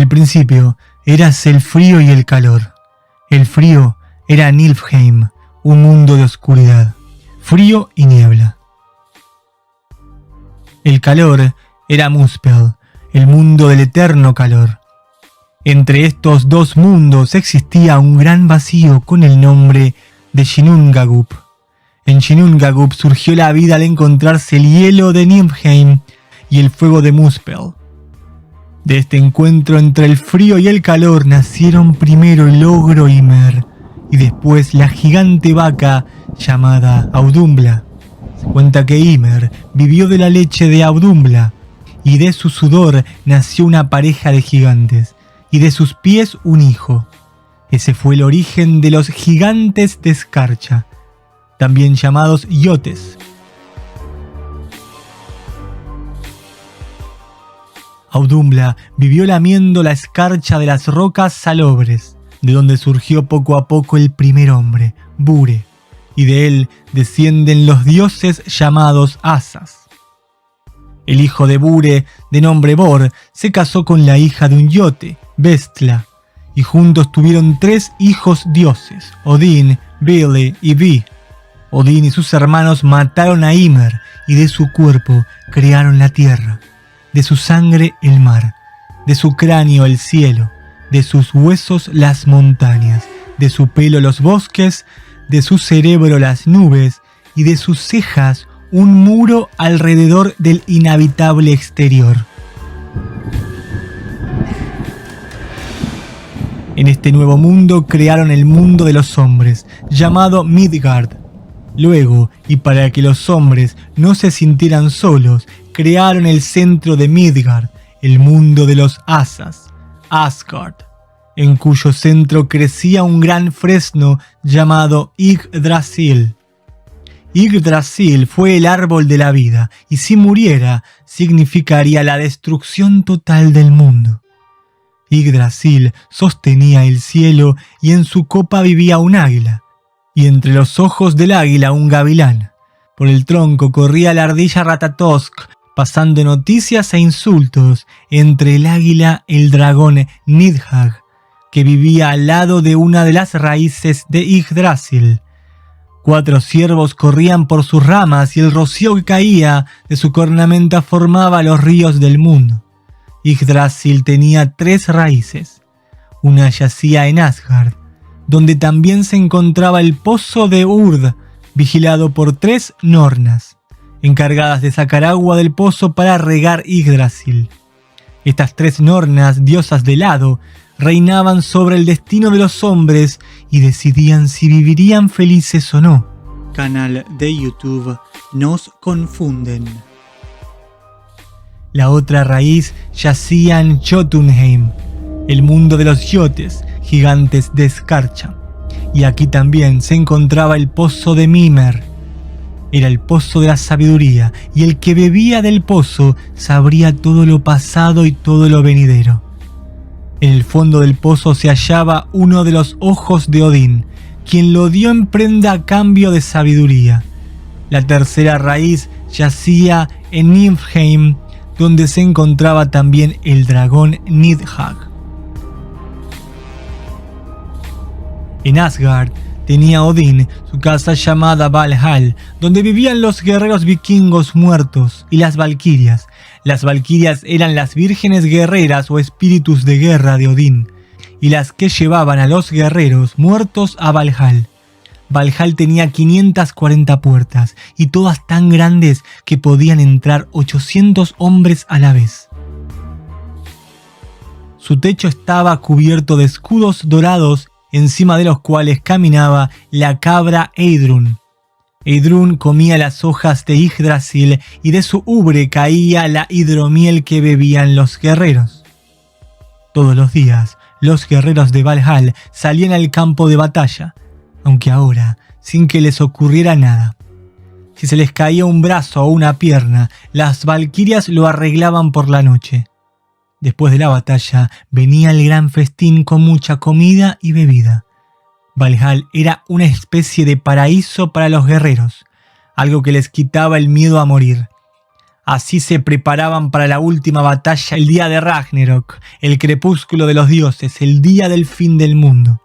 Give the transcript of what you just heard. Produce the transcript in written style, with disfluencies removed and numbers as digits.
el principio érase el frío y el calor. El frío era Niflheim, un mundo de oscuridad, frío y niebla. El calor era Muspel, el mundo del eterno calor. Entre estos dos mundos existía un gran vacío con el nombre de Ginnungagap. En Ginnungagap surgió la vida al encontrarse el hielo de Niflheim y el fuego de Muspel. De este encuentro entre el frío y el calor nacieron primero el ogro Ymer y después la gigante vaca llamada Audumbla. Se cuenta que Ymer vivió de la leche de Audumbla y de su sudor nació una pareja de gigantes y de sus pies un hijo. Ese fue el origen de los gigantes de escarcha, también llamados Yotes. Audumbla vivió lamiendo la escarcha de las rocas salobres, de donde surgió poco a poco el primer hombre, Bure, y de él descienden los dioses llamados Asas. El hijo de Bure, de nombre Bor, se casó con la hija de un yote, Vestla, y juntos tuvieron 3 hijos dioses, Odín, Vili y Vi. Odín y sus hermanos mataron a Ymer y de su cuerpo crearon la tierra, de su sangre el mar, de su cráneo el cielo, de sus huesos las montañas, de su pelo los bosques, de su cerebro las nubes y de sus cejas un muro alrededor del inhabitable exterior. En este nuevo mundo crearon el mundo de los hombres, llamado Midgard. Luego, y para que los hombres no se sintieran solos, crearon el centro de Midgard, el mundo de los Asas, Asgard, en cuyo centro crecía un gran fresno llamado Yggdrasil. Yggdrasil fue el árbol de la vida, y si muriera, significaría la destrucción total del mundo. Yggdrasil sostenía el cielo, y en su copa vivía un águila, y entre los ojos del águila un gavilán. Por el tronco corría la ardilla Ratatosk, pasando noticias e insultos entre el águila el dragón Nidhagg, que vivía al lado de una de las raíces de Yggdrasil. 4 ciervos corrían por sus ramas y el rocío que caía de su cornamenta formaba los ríos del mundo. Yggdrasil tenía 3 raíces. Una yacía en Asgard, donde también se encontraba el pozo de Urd, vigilado por 3 nornas, encargadas de sacar agua del pozo para regar Yggdrasil. Estas 3 nornas, diosas del hado, reinaban sobre el destino de los hombres y decidían si vivirían felices o no. Canal de YouTube Nos Confunden. La otra raíz yacía en Jotunheim, el mundo de los Yotes, gigantes de escarcha. Y aquí también se encontraba el pozo de Mimer. Era el pozo de la sabiduría, y el que bebía del pozo sabría todo lo pasado y todo lo venidero. En el fondo del pozo se hallaba uno de los ojos de Odín, quien lo dio en prenda a cambio de sabiduría. La tercera raíz yacía en Niflheim, donde se encontraba también el dragón Nidhagg. En Asgard tenía Odín su casa llamada Valhall, donde vivían los guerreros vikingos muertos y las valquirias. Las valquirias eran las vírgenes guerreras o espíritus de guerra de Odín, y las que llevaban a los guerreros muertos a Valhall. Valhall tenía 540 puertas, y todas tan grandes que podían entrar 800 hombres a la vez. Su techo estaba cubierto de escudos dorados, encima de los cuales caminaba la cabra Eidrun. Eidrun comía las hojas de Yggdrasil y de su ubre caía la hidromiel que bebían los guerreros. Todos los días, los guerreros de Valhall salían al campo de batalla, aunque ahora sin que les ocurriera nada. Si se les caía un brazo o una pierna, las valquirias lo arreglaban por la noche. Después de la batalla venía el gran festín con mucha comida y bebida. Valhall era una especie de paraíso para los guerreros, algo que les quitaba el miedo a morir. Así se preparaban para la última batalla, el día de Ragnarok, el crepúsculo de los dioses, el día del fin del mundo.